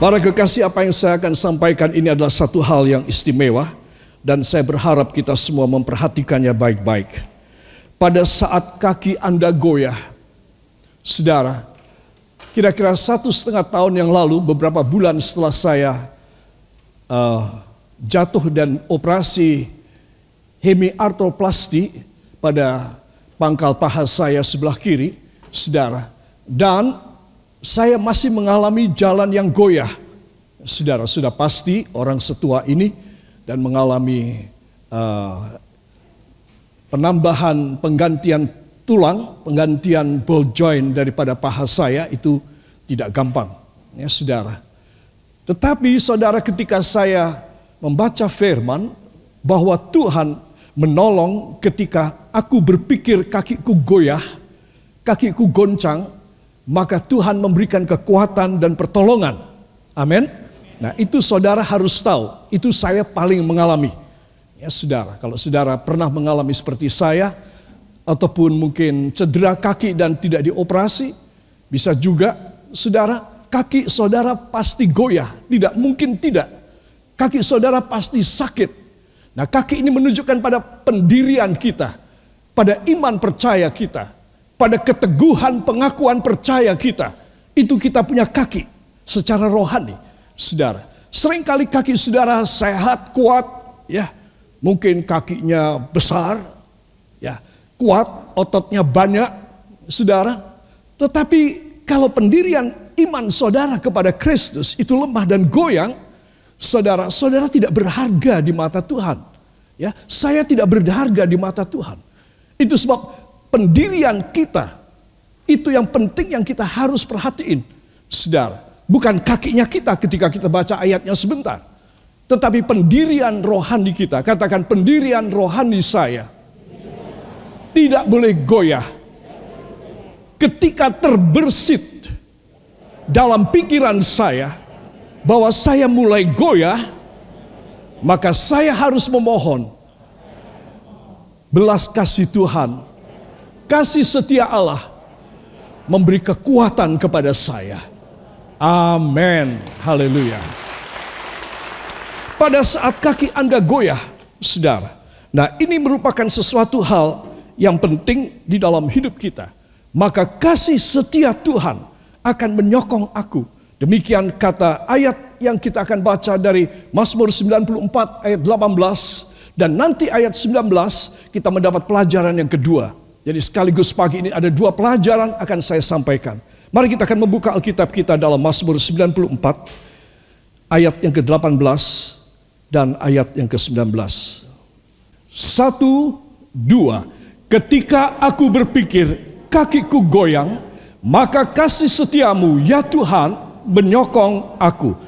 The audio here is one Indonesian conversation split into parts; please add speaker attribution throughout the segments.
Speaker 1: Para kekasih, apa yang saya akan sampaikan ini adalah satu hal yang istimewa dan saya berharap kita semua memperhatikannya baik-baik. Pada saat kaki Anda goyah, saudara, kira-kira 1,5 tahun yang lalu, beberapa bulan setelah saya jatuh dan operasi hemiartroplasti pada pangkal paha saya sebelah kiri, saudara, dan saya masih mengalami jalan yang goyah. Saudara, sudah pasti orang setua ini dan mengalami penambahan penggantian tulang, penggantian ball joint daripada paha saya itu tidak gampang, ya saudara. Tetapi saudara, ketika saya membaca firman bahwa Tuhan menolong ketika aku berpikir kakiku goyah, kakiku goncang, maka Tuhan memberikan kekuatan dan pertolongan. Amin. Nah, itu saudara harus tahu, itu saya paling mengalami. Ya saudara, kalau saudara pernah mengalami seperti saya, ataupun mungkin cedera kaki dan tidak dioperasi, bisa juga saudara, kaki saudara pasti goyah, tidak mungkin tidak. Kaki saudara pasti sakit. Nah, kaki ini menunjukkan pada pendirian kita, pada iman percaya kita, pada keteguhan pengakuan percaya kita. Itu kita punya kaki secara rohani, saudara. Seringkali kaki saudara sehat, kuat, ya. Mungkin kakinya besar, ya, kuat, ototnya banyak, saudara. Tetapi kalau pendirian iman saudara kepada Kristus itu lemah dan goyang, saudara, saudara tidak berharga di mata Tuhan. Ya, saya tidak berharga di mata Tuhan. Itu sebab pendirian kita itu yang penting yang kita harus perhatiin, saudara. Bukan kakinya kita ketika kita baca ayatnya sebentar, tetapi pendirian rohani kita. Katakan, pendirian rohani saya tidak boleh goyah. Ketika terbersit dalam pikiran saya bahwa saya mulai goyah, maka saya harus memohon belas kasih Tuhan, kasih setia Allah memberi kekuatan kepada saya. Amin. Haleluya. Pada saat kaki Anda goyah, saudara, nah ini merupakan sesuatu hal yang penting di dalam hidup kita. Maka kasih setia Tuhan akan menyokong aku. Demikian kata ayat yang kita akan baca dari Mazmur 94 ayat 18. Dan nanti ayat 19 kita mendapat pelajaran yang kedua. Jadi sekaligus pagi ini ada 2 pelajaran akan saya sampaikan. Mari kita akan membuka Alkitab kita dalam Mazmur 94 ayat yang ke-18 dan ayat yang ke-19. 1, 2. Ketika aku berpikir kakiku goyang, maka kasih setiamu ya Tuhan menyokong aku.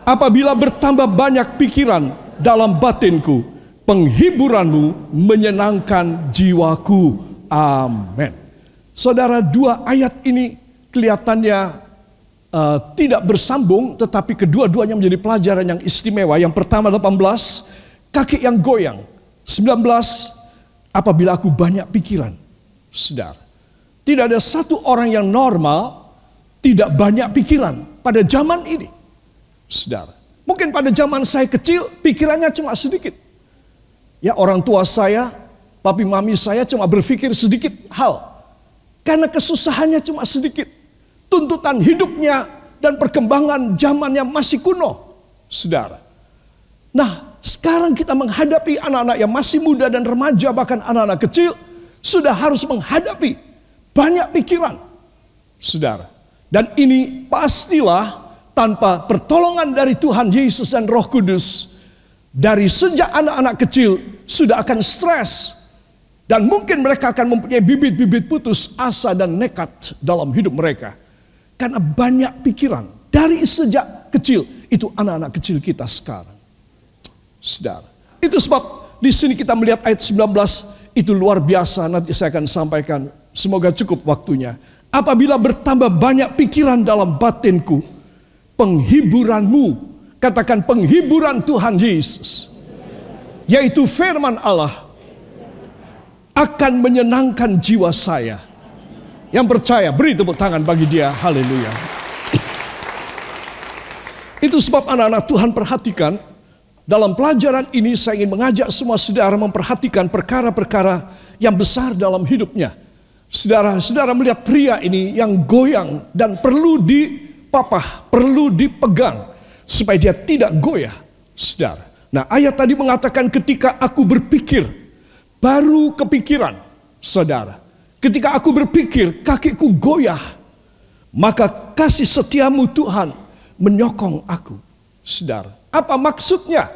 Speaker 1: Apabila bertambah banyak pikiran dalam batinku, penghiburanmu menyenangkan jiwaku. Amin. Saudara, 2 ayat ini kelihatannya tidak bersambung, tetapi kedua-duanya menjadi pelajaran yang istimewa. Yang pertama 18, kaki yang goyang. 19, apabila aku banyak pikiran. Saudara, tidak ada satu orang yang normal tidak banyak pikiran pada zaman ini. Saudara, mungkin pada zaman saya kecil pikirannya cuma sedikit. Ya, orang tua saya, papi mami saya cuma berpikir sedikit hal. Karena kesusahannya cuma sedikit. Tuntutan hidupnya dan perkembangan zamannya masih kuno, saudara. Nah, sekarang kita menghadapi anak-anak yang masih muda dan remaja, bahkan anak-anak kecil, sudah harus menghadapi banyak pikiran, saudara. Dan ini pastilah tanpa pertolongan dari Tuhan Yesus dan Roh Kudus, dari sejak anak-anak kecil sudah akan stres. Dan mungkin mereka akan mempunyai bibit-bibit putus asa dan nekat dalam hidup mereka. Karena banyak pikiran dari sejak kecil. Itu anak-anak kecil kita sekarang, saudara. Itu sebab di sini kita melihat ayat 19 itu luar biasa. Nanti saya akan sampaikan. Semoga cukup waktunya. Apabila bertambah banyak pikiran dalam batinku, penghiburanmu, katakan penghiburan Tuhan Yesus, yaitu firman Allah, akan menyenangkan jiwa saya. Yang percaya beri tepuk tangan bagi dia. Haleluya. Itu sebab anak-anak Tuhan perhatikan, dalam pelajaran ini saya ingin mengajak semua saudara memperhatikan perkara-perkara yang besar dalam hidupnya. Saudara melihat pria ini yang goyang dan perlu dipapah, perlu dipegang supaya dia tidak goyah, saudara. Nah, ayat tadi mengatakan ketika aku berpikir, baru kepikiran, saudara. Ketika aku berpikir, kakiku goyah, maka kasih setiamu Tuhan menyokong aku, saudara. Apa maksudnya?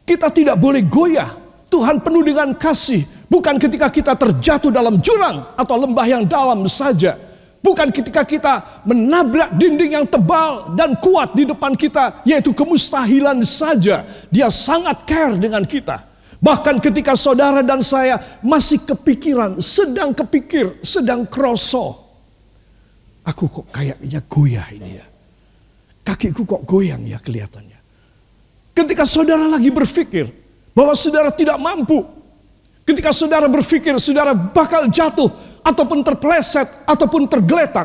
Speaker 1: Kita tidak boleh goyah. Tuhan penuh dengan kasih. Bukan ketika kita terjatuh dalam jurang atau lembah yang dalam saja. Bukan ketika kita menabrak dinding yang tebal dan kuat di depan kita, yaitu kemustahilan saja. Dia sangat care dengan kita. Bahkan ketika saudara dan saya masih kepikiran, sedang kepikir, sedang kroso. Aku kok kayaknya goyah ini ya. Kakiku kok goyang ya kelihatannya. Ketika saudara lagi berpikir bahwa saudara tidak mampu. Ketika saudara berpikir saudara bakal jatuh ataupun terpeleset ataupun tergeletak.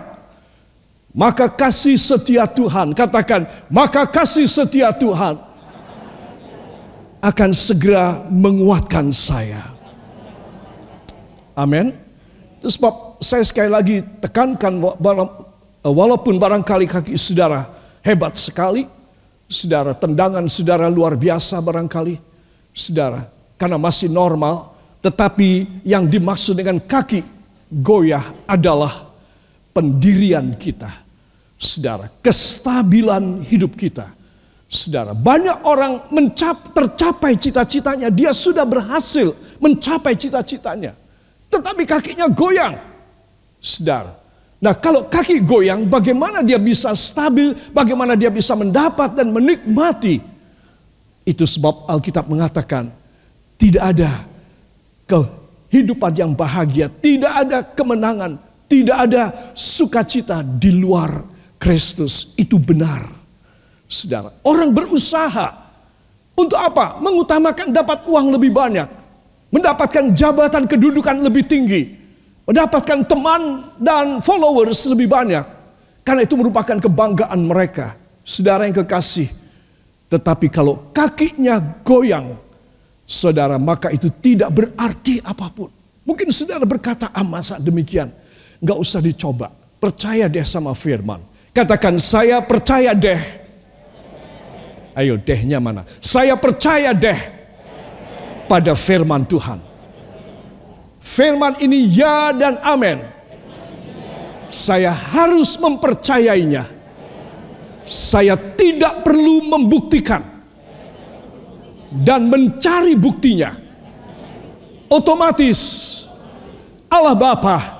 Speaker 1: Maka kasih setia Tuhan, katakan, maka kasih setia Tuhan akan segera menguatkan saya. Amin. Itu sebab saya sekali lagi tekankan, walaupun barangkali kaki saudara hebat sekali, saudara, tendangan saudara luar biasa barangkali, saudara, karena masih normal, tetapi yang dimaksud dengan kaki goyah adalah pendirian kita, saudara, kestabilan hidup kita, saudara. Banyak orang tercapai cita-citanya, dia sudah berhasil mencapai cita-citanya, tetapi kakinya goyang, saudara. Nah, kalau kaki goyang, bagaimana dia bisa stabil, bagaimana dia bisa mendapat dan menikmati? Itu sebab Alkitab mengatakan, tidak ada kehidupan yang bahagia, tidak ada kemenangan, tidak ada sukacita di luar Kristus. Itu benar, saudara. Orang berusaha untuk apa? Mengutamakan dapat uang lebih banyak, mendapatkan jabatan kedudukan lebih tinggi, mendapatkan teman dan followers lebih banyak. Karena itu merupakan kebanggaan mereka, saudara yang kekasih. Tetapi kalau kakinya goyang, saudara, maka itu tidak berarti apapun. Mungkin saudara berkata, masa demikian? Enggak usah dicoba. Percaya deh sama firman. Katakan, saya percaya deh. Ayo, dehnya mana? Saya percaya deh pada firman Tuhan. Firman ini ya dan amin. Saya harus mempercayainya. Saya tidak perlu membuktikan dan mencari buktinya. Otomatis Allah Bapa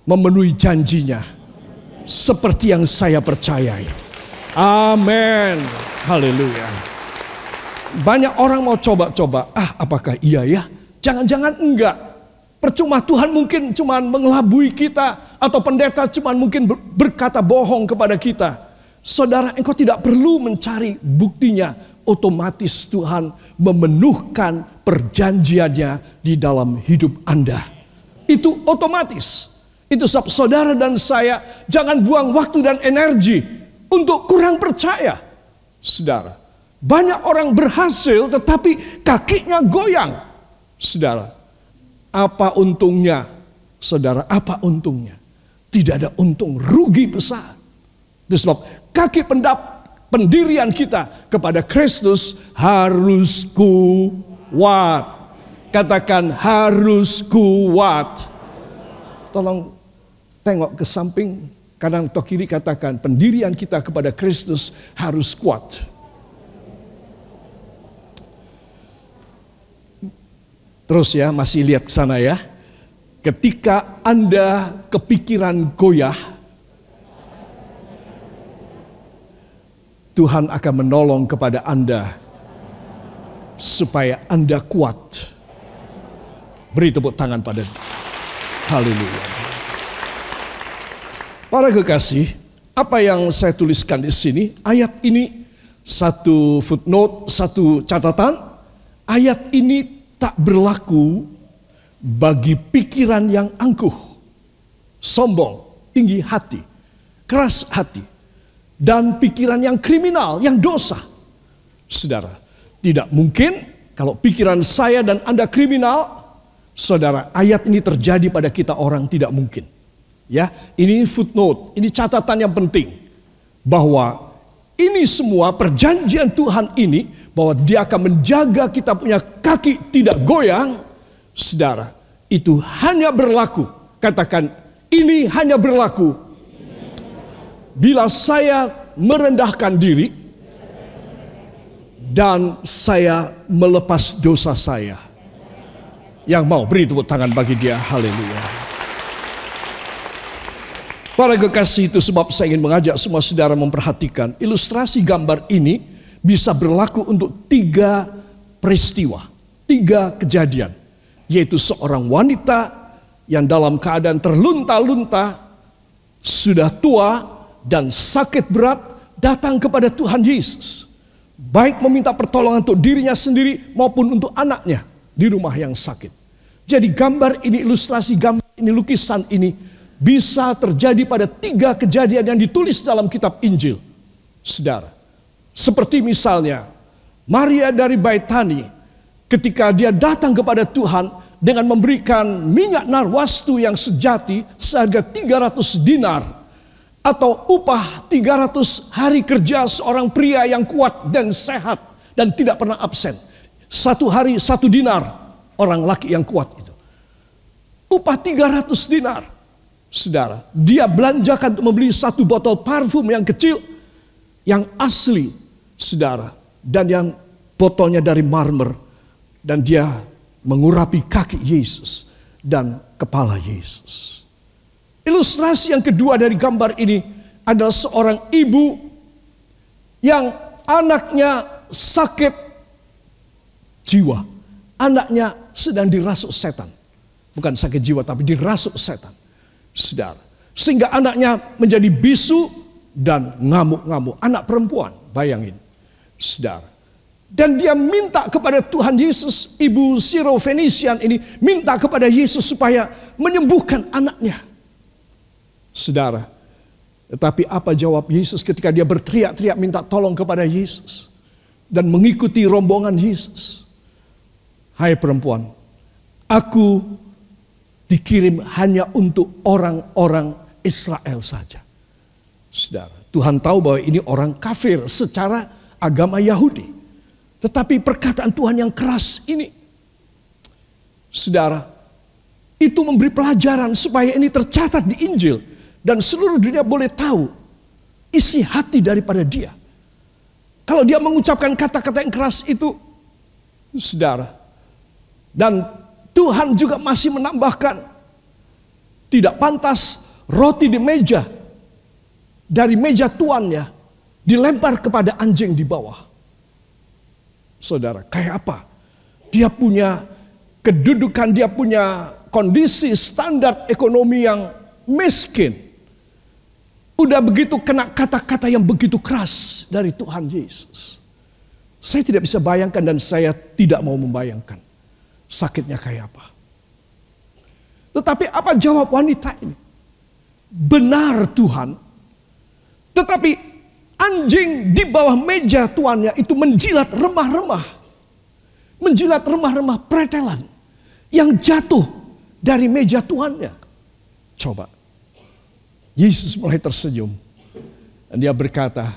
Speaker 1: memenuhi janjinya seperti yang saya percayai. Amin. Haleluya. Banyak orang mau coba-coba. Apakah iya ya? Jangan-jangan enggak. Percuma, Tuhan mungkin cuma mengelabui kita, atau pendeta cuma mungkin berkata bohong kepada kita. Saudara, engkau tidak perlu mencari buktinya. Otomatis Tuhan memenuhkan perjanjiannya di dalam hidup Anda. Itu otomatis. Itu sebab saudara dan saya jangan buang waktu dan energi untuk kurang percaya. Saudara, banyak orang berhasil tetapi kakinya goyang. Saudara, apa untungnya? Saudara, apa untungnya? Tidak ada untung, rugi besar. Itu sebab kaki pendirian kita kepada Kristus harus kuat. Katakan, harus kuat. Tolong tengok ke samping, kanan atau kiri, katakan, pendirian kita kepada Kristus harus kuat. Terus ya, masih lihat ke sana ya. Ketika Anda kepikiran goyah, Tuhan akan menolong kepada Anda supaya Anda kuat. Beri tepuk tangan pada haleluya. Para kekasih, apa yang saya tuliskan di sini, ayat ini satu footnote, satu catatan. Ayat ini tak berlaku bagi pikiran yang angkuh, sombong, tinggi hati, keras hati. dan pikiran yang kriminal, yang dosa. Saudara, tidak mungkin kalau pikiran saya dan Anda kriminal, saudara, ayat ini terjadi pada kita orang, tidak mungkin. Ya, ini footnote, ini catatan yang penting bahwa ini semua perjanjian Tuhan ini, bahwa Dia akan menjaga kita punya kaki tidak goyang. Saudara, itu hanya berlaku, katakan, ini hanya berlaku bila saya merendahkan diri dan saya melepas dosa saya. Yang mau beri tepuk tangan bagi dia, haleluya. Para kekasih, itu sebab saya ingin mengajak semua saudara memperhatikan ilustrasi gambar ini bisa berlaku untuk 3 peristiwa, 3 kejadian, yaitu seorang wanita yang dalam keadaan terlunta-lunta, sudah tua dan sakit berat, datang kepada Tuhan Yesus, baik meminta pertolongan untuk dirinya sendiri maupun untuk anaknya di rumah yang sakit. Jadi gambar ini, ilustrasi gambar ini, lukisan ini bisa terjadi pada 3 kejadian yang ditulis dalam kitab Injil, saudara. Seperti misalnya Maria dari Baitani, ketika dia datang kepada Tuhan dengan memberikan minyak narwastu yang sejati seharga 300 dinar, atau upah 300 hari kerja seorang pria yang kuat dan sehat dan tidak pernah absen. 1 hari 1 dinar orang laki yang kuat itu. Upah 300 dinar. Saudara, dia belanjakan untuk membeli 1 botol parfum yang kecil, yang asli, saudara, dan yang botolnya dari marmer, dan dia mengurapi kaki Yesus dan kepala Yesus. Ilustrasi yang kedua dari gambar ini adalah seorang ibu yang anaknya sakit jiwa, anaknya sedang dirasuk setan, bukan sakit jiwa tapi dirasuk setan. Saudara, sehingga anaknya menjadi bisu dan ngamuk-ngamuk. Anak perempuan, bayangin, saudara. Dan dia minta kepada Tuhan Yesus, ibu Sirofenisian ini minta kepada Yesus supaya menyembuhkan anaknya. Saudara, tetapi apa jawab Yesus ketika dia berteriak-teriak minta tolong kepada Yesus dan mengikuti rombongan Yesus? Hai perempuan, aku dikirim hanya untuk orang-orang Israel saja. Saudara, Tuhan tahu bahwa ini orang kafir secara agama Yahudi. Tetapi perkataan Tuhan yang keras ini, saudara, itu memberi pelajaran supaya ini tercatat di Injil. Dan seluruh dunia boleh tahu isi hati daripada dia. Kalau dia mengucapkan kata-kata yang keras itu, saudara, dan Tuhan juga masih menambahkan, tidak pantas roti di meja, dari meja tuannya, dilempar kepada anjing di bawah. Saudara, kayak apa? Dia punya kedudukan, dia punya kondisi standar ekonomi yang miskin. Udah begitu kena kata-kata yang begitu keras dari Tuhan Yesus. Saya tidak bisa bayangkan dan saya tidak mau membayangkan sakitnya kayak apa. Tetapi apa jawab wanita ini? Benar Tuhan. Tetapi anjing di bawah meja tuannya itu menjilat remah-remah. Menjilat remah-remah pretelan yang jatuh dari meja tuannya. Coba. Yesus mulai tersenyum. Dan dia berkata,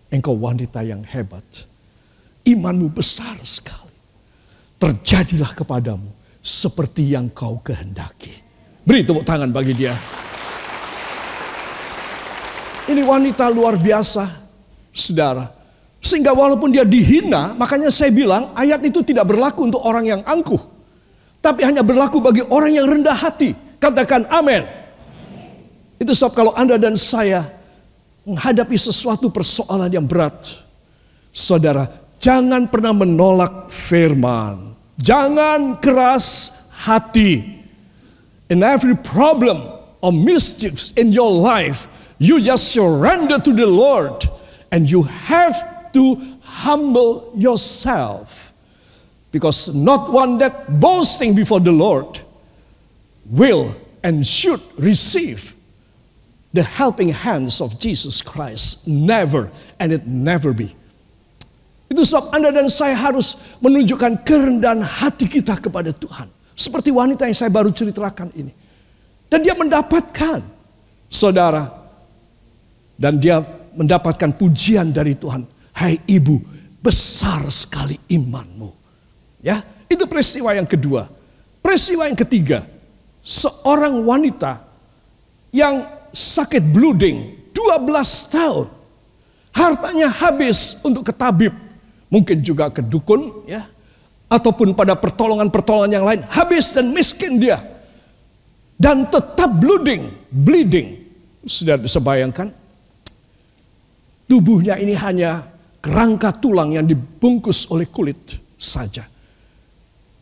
Speaker 1: engkau wanita yang hebat. Imanmu besar sekali. Terjadilah kepadamu seperti yang kau kehendaki. Beri tepuk tangan bagi dia. Ini wanita luar biasa, saudara. Sehingga walaupun dia dihina, makanya saya bilang ayat itu tidak berlaku untuk orang yang angkuh. Tapi hanya berlaku bagi orang yang rendah hati. Katakan amin. Itu sebab kalau Anda dan saya menghadapi sesuatu persoalan yang berat, saudara, jangan pernah menolak firman. Jangan keras hati. In every problem or mischiefs in your life, you just surrender to the Lord. And you have to humble yourself. Because not one that boasting before the Lord will and should receive the helping hands of Jesus Christ. Never and it never be. Itu sebab Anda dan saya harus menunjukkan kerendahan hati kita kepada Tuhan. Seperti wanita yang saya baru ceritakan ini. Dan dia mendapatkan, saudara, dan dia mendapatkan pujian dari Tuhan. Hai ibu, besar sekali imanmu. Ya, itu peristiwa yang kedua. Peristiwa yang ketiga, seorang wanita yang sakit blooding 12 tahun. Hartanya habis untuk ke tabib, mungkin juga ke dukun, ya, ataupun pada pertolongan-pertolongan yang lain. Habis dan miskin dia. Dan tetap bleeding. Sudah bisa bayangkan? Tubuhnya ini hanya kerangka tulang yang dibungkus oleh kulit saja.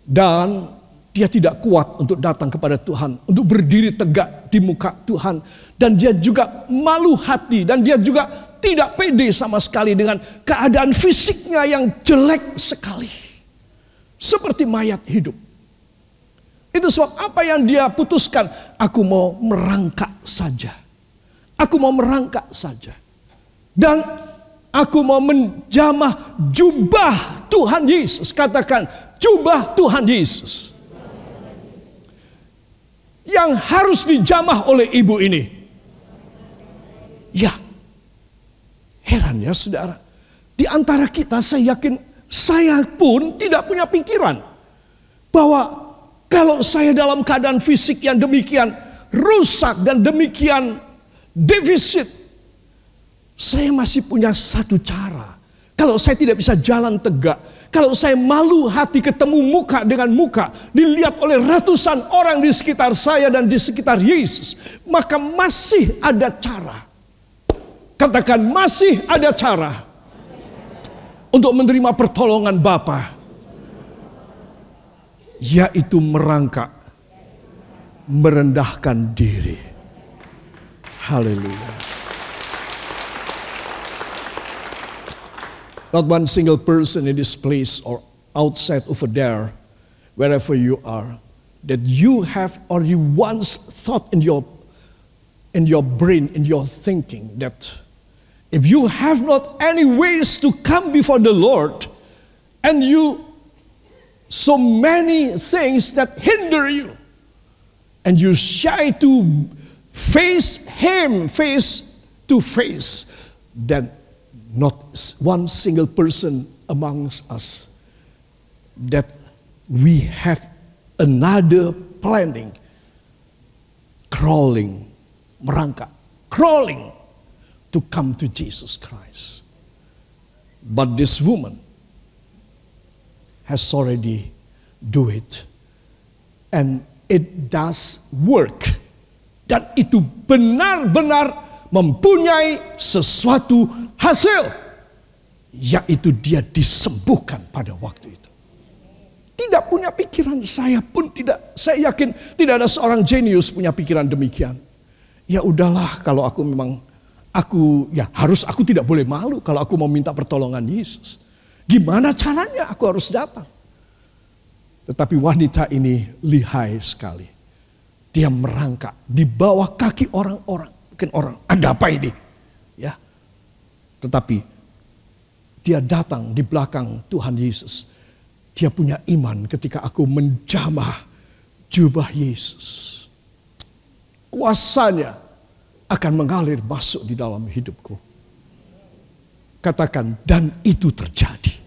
Speaker 1: Dan dia tidak kuat untuk datang kepada Tuhan, untuk berdiri tegak di muka Tuhan. Dan dia juga malu hati, dan dia juga tidak pede sama sekali dengan keadaan fisiknya yang jelek sekali. Seperti mayat hidup. Itu sebab apa yang dia putuskan? Aku mau merangkak saja. Aku mau merangkak saja. Dan aku mau menjamah jubah Tuhan Yesus. Katakan, jubah Tuhan Yesus. Yang harus dijamah oleh ibu ini. Ya, heran ya saudara. Di antara kita saya yakin, saya pun tidak punya pikiran bahwa kalau saya dalam keadaan fisik yang demikian rusak dan demikian defisit, saya masih punya satu cara. Kalau saya tidak bisa jalan tegak, kalau saya malu hati ketemu muka dengan muka, dilihat oleh ratusan orang di sekitar saya dan di sekitar Yesus, maka masih ada cara. Katakan, masih ada cara untuk menerima pertolongan Bapa, yaitu merangkak, merendahkan diri. Haleluya. Not one single person in this place or outside over there, wherever you are, that you have or you once thought in your brain, in your thinking, that if you have not any ways to come before the Lord, and you so many things that hinder you, and you shy to face Him face to face, then not one single person amongst us that we have another planning, crawling, merangkak, crawling to come to Jesus Christ. But this woman has already do it. And it does work. Dan itu benar-benar mempunyai sesuatu hasil. Yaitu dia disembuhkan pada waktu itu. Tidak punya pikiran, saya pun tidak. Saya yakin tidak ada seorang jenius punya pikiran demikian. Ya udahlah, kalau aku memang aku tidak boleh malu kalau aku mau minta pertolongan Yesus. Gimana caranya aku harus datang? Tetapi wanita ini lihai sekali. Dia merangkak di bawah kaki orang-orang. Mungkin orang, ada apa ini? Ya. Tetapi dia datang di belakang Tuhan Yesus. Dia punya iman ketika aku menjamah jubah Yesus. Kuasanya akan mengalir masuk di dalam hidupku. Katakan, dan itu terjadi.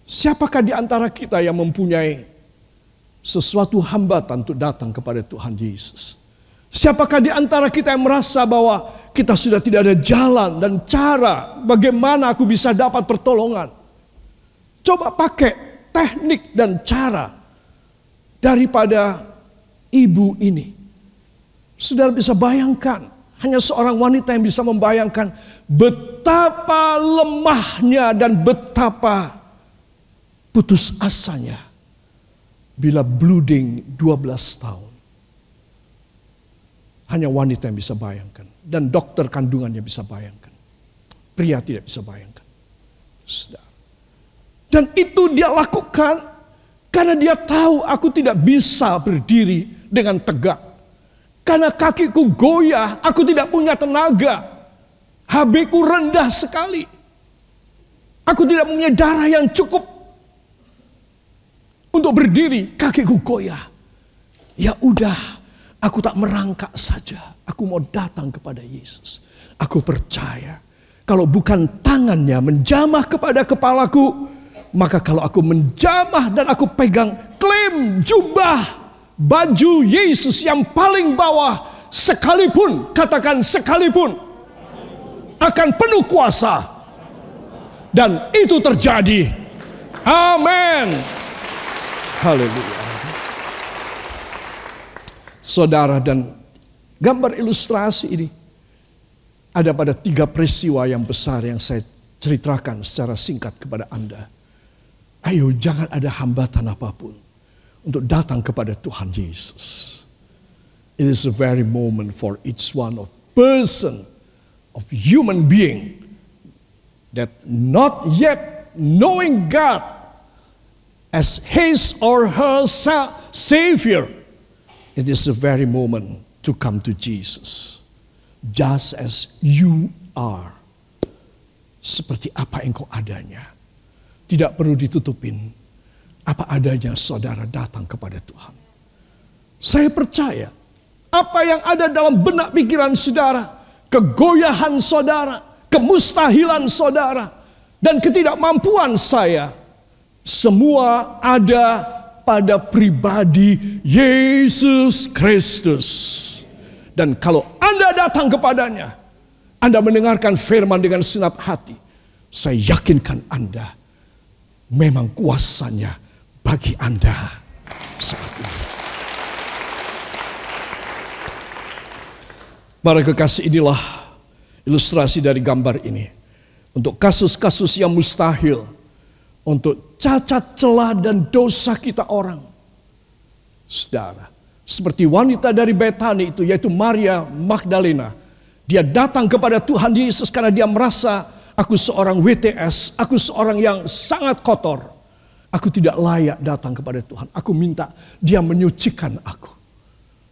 Speaker 1: Siapakah di antara kita yang mempunyai sesuatu hambatan untuk datang kepada Tuhan Yesus? Siapakah di antara kita yang merasa bahwa kita sudah tidak ada jalan dan cara bagaimana aku bisa dapat pertolongan? Coba pakai teknik dan cara daripada ibu ini. Saudara bisa bayangkan, hanya seorang wanita yang bisa membayangkan betapa lemahnya dan betapa putus asanya bila bleeding 12 tahun. Hanya wanita yang bisa bayangkan. Dan dokter kandungannya bisa bayangkan. Pria tidak bisa bayangkan. Saudara. Dan itu dia lakukan karena dia tahu aku tidak bisa berdiri dengan tegak. Karena kakiku goyah, aku tidak punya tenaga. HB-ku rendah sekali. Aku tidak punya darah yang cukup untuk berdiri, kakiku goyah. Ya udah, aku tak merangkak saja. Aku mau datang kepada Yesus. Aku percaya, kalau bukan tangannya menjamah kepada kepalaku, maka kalau aku menjamah dan aku pegang klaim jubah baju Yesus yang paling bawah, sekalipun, katakan sekalipun, akan penuh kuasa. Dan itu terjadi. Amin. Haleluya. Saudara, dan gambar ilustrasi ini ada pada 3 peristiwa yang besar yang saya ceritakan secara singkat kepada Anda. Ayo, jangan ada hambatan apapun untuk datang kepada Tuhan Yesus. It is a very moment for each one of person, of human being, that not yet knowing God as his or her Savior. It is a very moment to come to Jesus. Just as you are. Seperti apa engkau adanya. Tidak perlu ditutupin. Apa adanya saudara datang kepada Tuhan. Saya percaya. Apa yang ada dalam benak pikiran saudara. Kegoyahan saudara. Kemustahilan saudara. Dan ketidakmampuan saya. Semua ada pada pribadi Yesus Kristus. Dan kalau Anda datang kepadanya, Anda mendengarkan firman dengan senap hati, saya yakinkan Anda, memang kuasanya bagi Anda saat ini. Para kekasih, inilah ilustrasi dari gambar ini. Untuk kasus-kasus yang mustahil, untuk cacat celah dan dosa kita orang. Saudara, seperti wanita dari Betani itu, yaitu Maria Magdalena. Dia datang kepada Tuhan Yesus karena dia merasa, aku seorang WTS, aku seorang yang sangat kotor. Aku tidak layak datang kepada Tuhan. Aku minta dia menyucikan aku.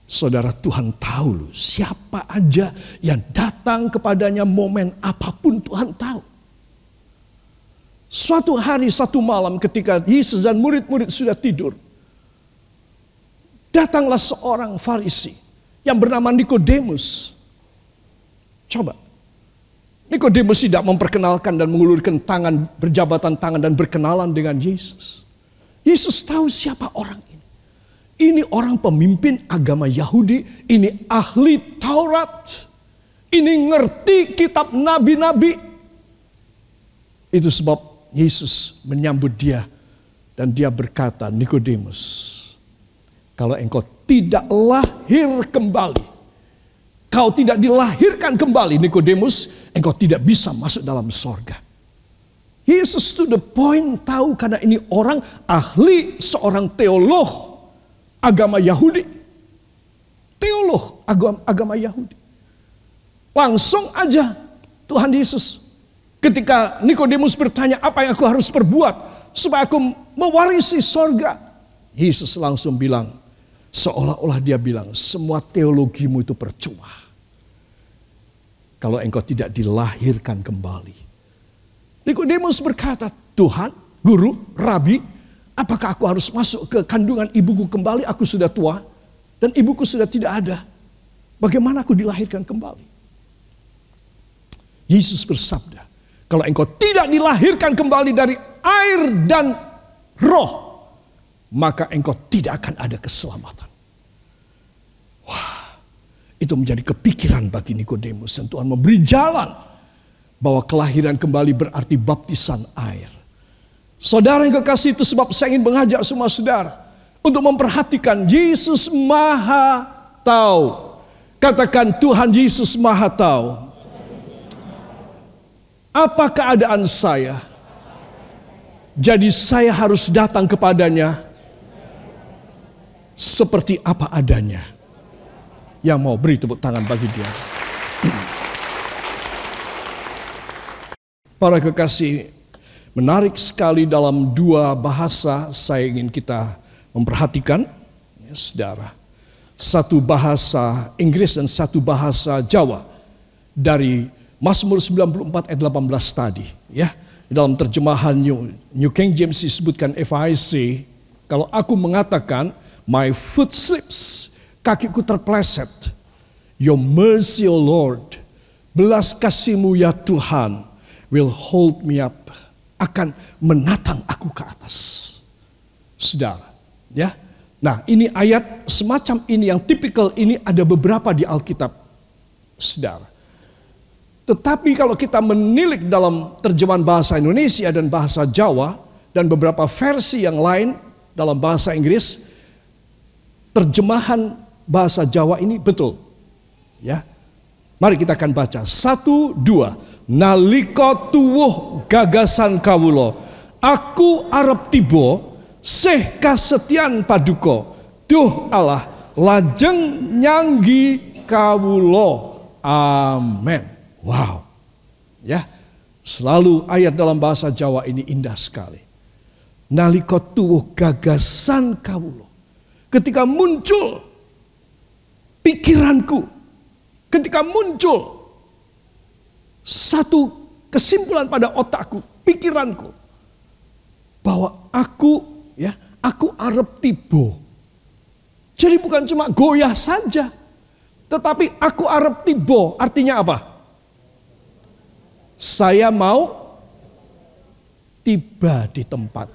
Speaker 1: Saudara, Tuhan tahu loh, siapa aja yang datang kepadanya momen apapun Tuhan tahu. Suatu hari, satu malam ketika Yesus dan murid-murid sudah tidur, datanglah seorang Farisi yang bernama Nikodemus. Coba, Nikodemus tidak memperkenalkan dan mengulurkan tangan, berjabatan tangan dan berkenalan dengan Yesus. Yesus tahu siapa orang ini. Ini orang pemimpin agama Yahudi, ini ahli Taurat, ini ngerti kitab nabi-nabi. Itu sebab Yesus menyambut dia dan dia berkata, Nikodemus, kalau engkau tidak lahir kembali, kau tidak dilahirkan kembali, Nikodemus, engkau tidak bisa masuk dalam sorga. Yesus to the point tahu karena ini orang ahli, seorang teolog agama Yahudi. Teolog agama Yahudi. Langsung aja Tuhan Yesus, ketika Nikodemus bertanya, apa yang aku harus perbuat supaya aku mewarisi sorga? Yesus langsung bilang, seolah-olah dia bilang, semua teologimu itu percuma kalau engkau tidak dilahirkan kembali. Nikodemus berkata, Tuhan, guru, rabi, apakah aku harus masuk ke kandungan ibuku kembali? Aku sudah tua dan ibuku sudah tidak ada. Bagaimana aku dilahirkan kembali? Yesus bersabda, kalau engkau tidak dilahirkan kembali dari air dan roh, maka engkau tidak akan ada keselamatan. Wah, itu menjadi kepikiran bagi Nikodemus. Dan Tuhan memberi jalan bahwa kelahiran kembali berarti baptisan air. Saudara yang kekasih, itu sebab saya ingin mengajak semua saudara untuk memperhatikan Yesus Maha Tahu. Katakan, Tuhan Yesus Maha Tahu. Apa keadaan saya? Jadi saya harus datang kepadanya seperti apa adanya. Yang mau beri tepuk tangan bagi dia. Para kekasih, menarik sekali dalam dua bahasa saya ingin kita memperhatikan, ya, saudara. satu bahasa Inggris dan satu bahasa Jawa dari Mazmur 94 ayat 18 tadi, ya. Dalam terjemahan New King James disebutkan, if I say, kalau aku mengatakan my foot slips, kakiku terpleset, your mercy O Lord, belas kasih-Mu ya Tuhan, will hold me up, akan menatang aku ke atas. Saudara, ya. Nah, ini ayat semacam ini yang tipikal ini ada beberapa di Alkitab, saudara. Tetapi kalau kita menilik dalam terjemahan bahasa Indonesia dan bahasa Jawa dan beberapa versi yang lain dalam bahasa Inggris, terjemahan bahasa Jawa ini betul. Ya. Mari kita akan baca. 1, 2. Nalika tuwuh gagasan kawula, aku arep tiba, sih kasetyan paduka. Duh Allah, lajeng nyanggi kawula. Amin. Wow, ya, selalu ayat dalam bahasa Jawa ini indah sekali. Nalika tuwuh gagasan kawula, ketika muncul pikiranku, ketika muncul satu kesimpulan pada otakku, pikiranku, bahwa aku arep tiba. Jadi bukan cuma goyah saja, tetapi aku arep tiba, artinya apa? Saya mau tiba di tempat.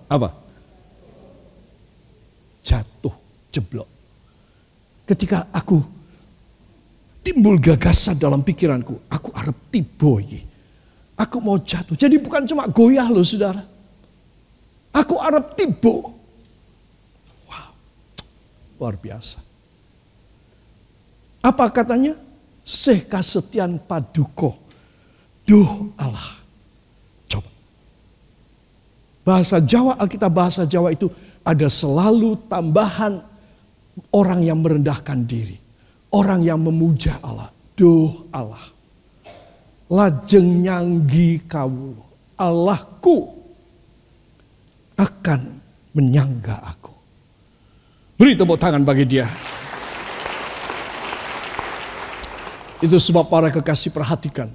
Speaker 1: Apa? Jatuh, jeblok. Ketika aku timbul gagasan dalam pikiranku, aku arep tiba iki. Aku mau jatuh. Jadi bukan cuma goyah loh saudara. Aku arep tiba. Wow, luar biasa. Apa katanya? Sih kasetyan paduka. Duh Allah. Coba. Bahasa Jawa, Alkitab bahasa Jawa itu ada selalu tambahan orang yang merendahkan diri. Orang yang memuja Allah. Duh Allah. Lajeng nyanggi kawula. Allahku akan menyangga aku. Beri tepuk tangan bagi dia. Itu sebab para kekasih perhatikan.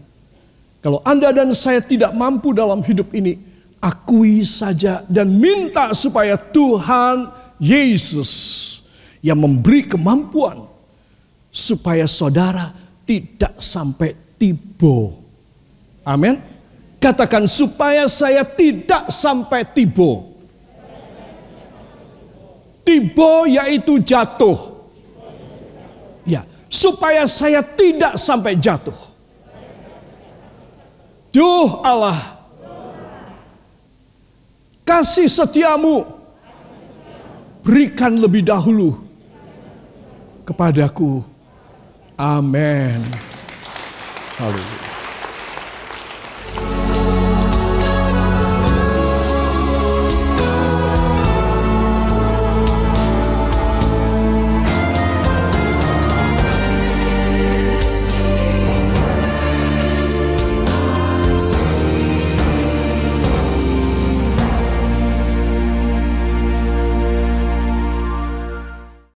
Speaker 1: Kalau Anda dan saya tidak mampu dalam hidup ini, akui saja dan minta supaya Tuhan Yesus yang memberi kemampuan supaya saudara tidak sampai tiba. Amin. Katakan supaya saya tidak sampai tiba. Tiba yaitu jatuh. Ya. Supaya saya tidak sampai jatuh. Duh Allah, kasih setiamu berikan lebih dahulu kepadaku. Amin. Haleluya.